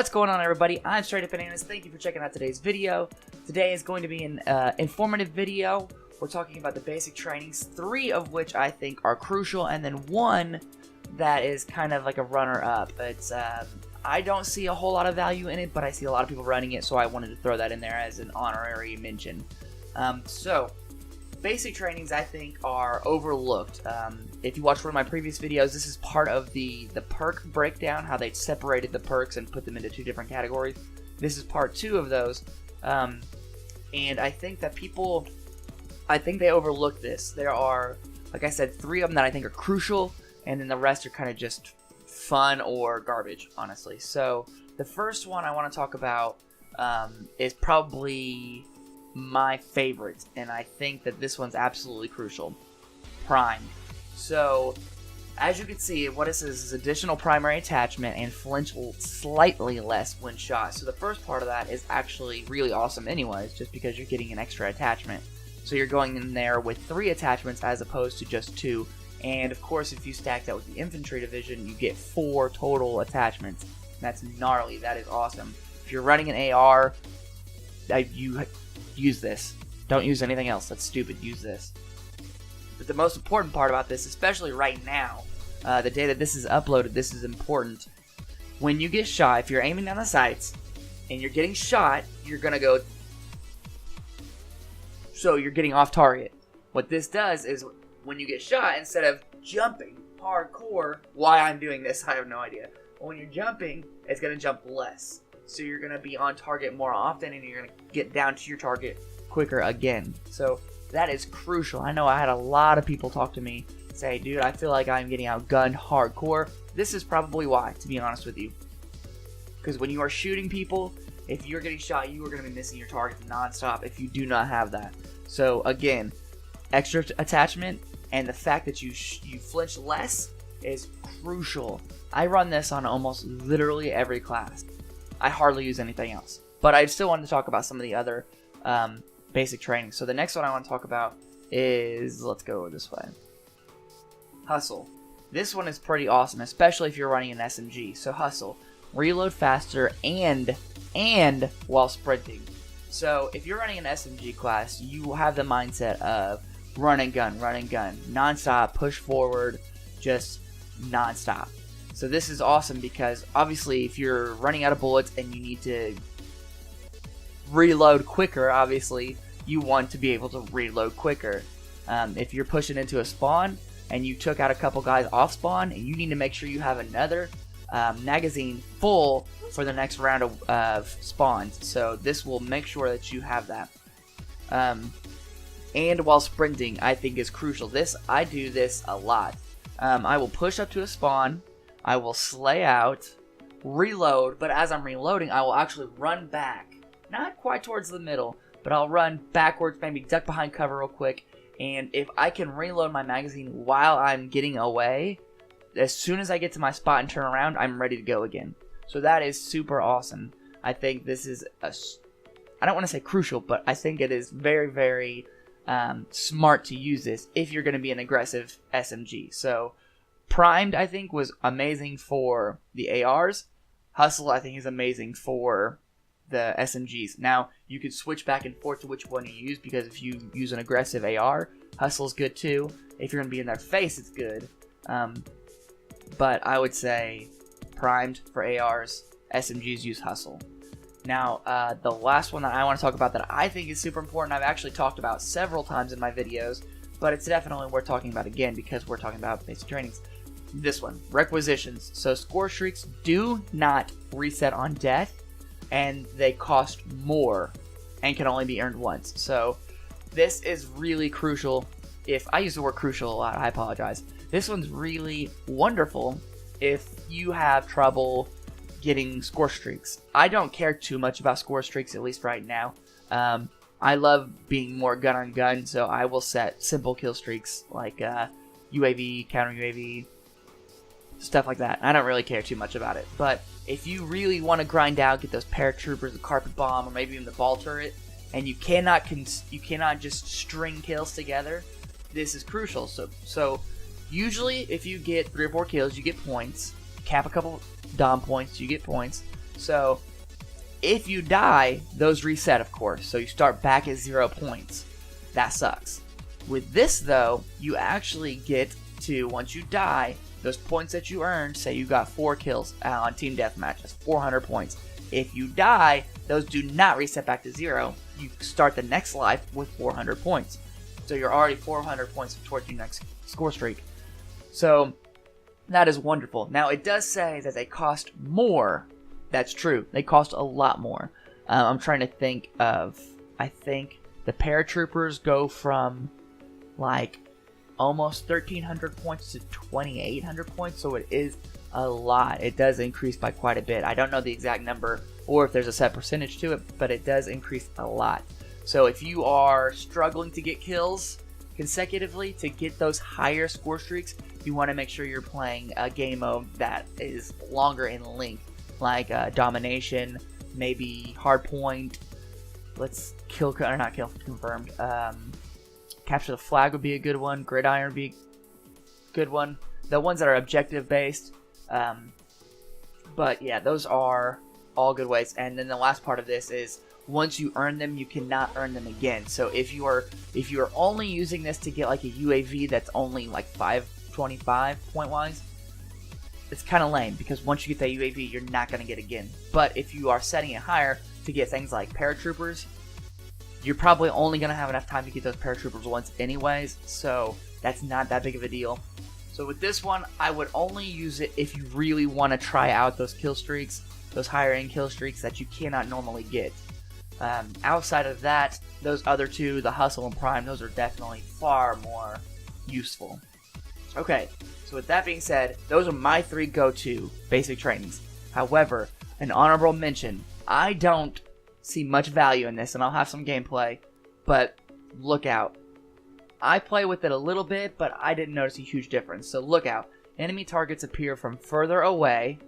What's going on, everybody? I'm Straight Up Bananas. Thank you for checking out today's video. Today is going to be an informative video. We're talking about the basic trainings, 3 of which I think are crucial, and then 1 that is kind of like a runner-up. It's I don't see a whole lot of value in it, but I see a lot of people running it, so I wanted to throw that in there as an honorary mention. So, basic trainings I think are overlooked. If you watched one of my previous videos, this is part of the perk breakdown, how they separated the perks and put them into 2 different categories. This is part 2 of those, and I think that they overlook this. There are, like I said, 3 of them that I think are crucial, and then the rest are kind of just fun or garbage, honestly. So the first one I want to talk about is probably my favorite, and I think that this one's absolutely crucial. Prime. So, as you can see, what it says is additional primary attachment and flinch slightly less when shot. So the first part of that is actually really awesome anyways, just because you're getting an extra attachment. So you're going in there with 3 attachments as opposed to just 2. And of course, if you stack that with the infantry division, you get 4 total attachments. That's gnarly. That is awesome. If you're running an AR, you use this. Don't use anything else. That's stupid. Use this. But the most important part about this, especially right now, the day that this is uploaded, this is important. When you get shot, if you're aiming down the sights and you're getting shot, you're going to go... So you're getting off target. What this does is when you get shot, instead of jumping hardcore, why I'm doing this, I have no idea. But when you're jumping, it's going to jump less. So you're going to be on target more often, and you're going to get down to your target quicker again. So that is crucial. I know I had a lot of people talk to me, say, dude, I feel like I'm getting outgunned hardcore. This is probably why, to be honest with you. Because when you are shooting people, if you're getting shot, you are going to be missing your target nonstop if you do not have that. So again, extra attachment and the fact that you flinch less is crucial. I run this on almost literally every class. I hardly use anything else. But I still wanted to talk about some of the other basic training. So the next one I want to talk about is, let's go this way. Hustle. This one is pretty awesome, especially if you're running an SMG. So hustle. Reload faster and while sprinting. So if you're running an SMG class, you have the mindset of run and gun, non-stop, push forward, just non-stop. So this is awesome because obviously if you're running out of bullets and you need to reload quicker, obviously you want to be able to reload quicker. If you're pushing into a spawn and you took out a couple guys off spawn and you need to make sure you have another magazine full for the next round of spawns. So this will make sure that you have that. And while sprinting, I think is crucial. I do this a lot. I will push up to a spawn, I will slay out, reload, but as I'm reloading, I will actually run back. Not quite towards the middle, but I'll run backwards, maybe duck behind cover real quick, and if I can reload my magazine while I'm getting away, as soon as I get to my spot and turn around, I'm ready to go again. So that is super awesome. I think this is I don't want to say crucial, but I think it is very, very smart to use this if you're going to be an aggressive SMG. So Primed, I think, was amazing for the ARs. Hustle, I think, is amazing for the SMGs. Now, you could switch back and forth to which one you use, because if you use an aggressive AR, Hustle's good too. If you're going to be in their face, it's good. But I would say Primed for ARs, SMGs use Hustle. Now, the last one that I want to talk about that I think is super important, I've actually talked about several times in my videos, but it's definitely worth talking about again because we're talking about basic trainings. This one, requisitions. So score streaks do not reset on death, and they cost more and can only be earned once. So this is really crucial. If I use the word crucial a lot, I apologize. This one's really wonderful if you have trouble getting score streaks. I don't care too much about score streaks, at least right now. I love being more gun on gun, so I will set simple kill streaks like UAV, counter UAV, stuff like that. I don't really care too much about it. But if you really want to grind out, get those paratroopers, the carpet bomb, or maybe even the ball turret, and you cannot just string kills together, this is crucial. So usually if you get 3 or 4 kills, you get points. Cap a couple dom points, you get points. So if you die, those reset, of course. So you start back at 0 points. That sucks. With this, though, you actually get to, once you die, those points that you earned, say you got 4 kills on Team Deathmatch, that's 400 points. If you die, those do not reset back to 0. You start the next life with 400 points. So you're already 400 points towards your next score streak. So that is wonderful. Now, it does say that they cost more. That's true. They cost a lot more. I'm trying to think of, I think the paratroopers go from like almost 1,300 points to 2,800 points, so it is a lot. It does increase by quite a bit. I don't know the exact number or if there's a set percentage to it, but it does increase a lot. So if you are struggling to get kills consecutively, to get those higher score streaks, you want to make sure you're playing a game mode that is longer in length, like domination, maybe hardpoint. Let's kill or not kill confirmed. Capture the flag would be a good one. Gridiron would be a good one. The ones that are objective based. But yeah, those are all good ways. And then the last part of this is once you earn them, you cannot earn them again. So if you are only using this to get like a UAV that's only like 525 point wise, it's kind of lame because once you get that UAV, you're not going to get it again. But if you are setting it higher to get things like paratroopers, you're probably only going to have enough time to get those paratroopers once anyways, so that's not that big of a deal. So with this one, I would only use it if you really want to try out those kill streaks, those higher end kill streaks that you cannot normally get. Outside of that, those other two, the Hustle and Prime, those are definitely far more useful. Okay, so with that being said, those are my 3 go-to basic trainings. However, an honorable mention, I don't see much value in this, and I'll have some gameplay, but look out. I play with it a little bit, but I didn't notice a huge difference, so look out. Enemy targets appear from further away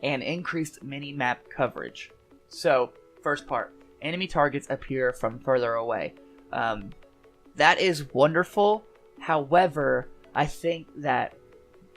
and increased mini-map coverage. So, first part, enemy targets appear from further away. That is wonderful. However, I think that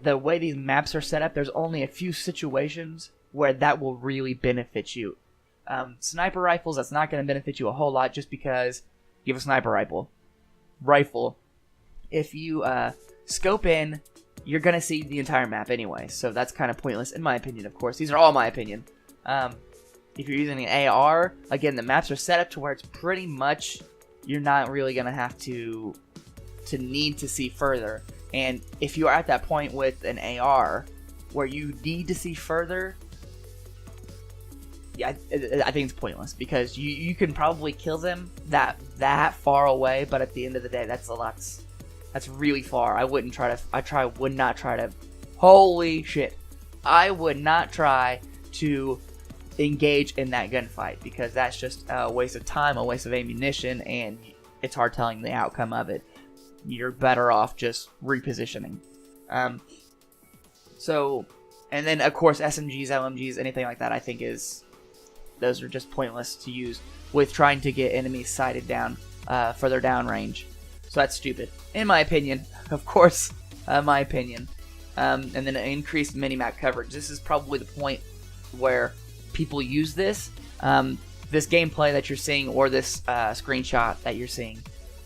the way these maps are set up, there's only a few situations where that will really benefit you. Sniper rifles, that's not going to benefit you a whole lot just because you have a sniper rifle. If you scope in, you're going to see the entire map anyway, so that's kind of pointless in my opinion, of course. These are all my opinion. If you're using an AR, again, the maps are set up to where it's pretty much, you're not really going to have to need to see further. And if you are at that point with an AR where you need to see further, yeah, I think it's pointless because you can probably kill them that far away, but at the end of the day, that's really far. I would not try to. Holy shit! I would not try to engage in that gunfight because that's just a waste of time, a waste of ammunition, and it's hard telling the outcome of it. You're better off just repositioning. So, and then of course SMGs, LMGs, anything like that, I think those are just pointless to use with trying to get enemies sighted down, further down range. So that's stupid, in my opinion. Of course, my opinion. And then increased minimap coverage. This is probably the point where people use this. This gameplay that you're seeing or this screenshot that you're seeing,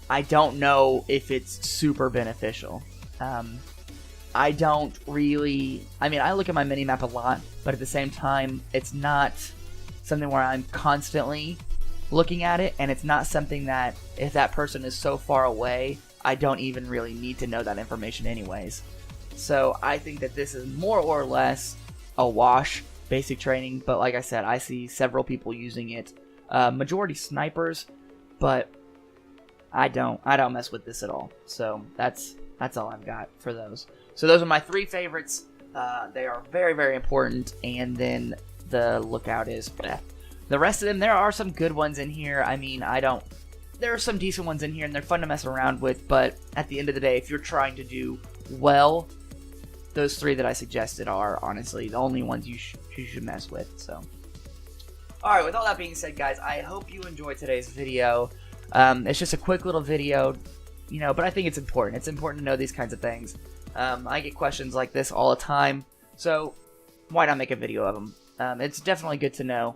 I don't know if it's super beneficial. I don't really... I mean, I look at my minimap a lot, but at the same time, it's not something where I'm constantly looking at it, and it's not something that if that person is so far away, I don't even really need to know that information anyways. So I think that this is more or less a wash, basic training, but like I said, I see several people using it. Majority snipers, but I don't mess with this at all. So that's all I've got for those. So those are my 3 favorites. They are very, very important, and then the lookout is bleh. The rest of them, there are some good ones in here. I mean, there are some decent ones in here, and they're fun to mess around with, but at the end of the day, if you're trying to do well, those 3 that I suggested are honestly the only ones you should mess with. So, alright, with all that being said, guys, I hope you enjoyed today's video. It's just a quick little video, but I think it's important. It's important to know these kinds of things. I get questions like this all the time, so why not make a video of them? It's definitely good to know.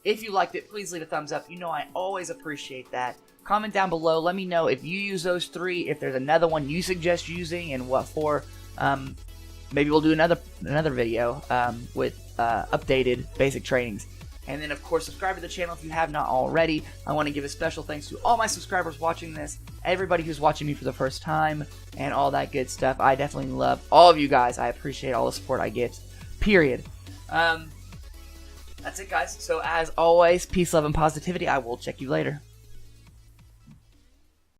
If you liked it, please leave a thumbs up. You know I always appreciate that. Comment down below. Let me know if you use those 3, if there's another one you suggest using, and what for. Maybe we'll do another video with updated basic trainings. And then, of course, subscribe to the channel if you have not already. I want to give a special thanks to all my subscribers watching this, everybody who's watching me for the first time, and all that good stuff. I definitely love all of you guys. I appreciate all the support I get, period. That's it, guys. So, as always, peace, love, and positivity. I will check you later.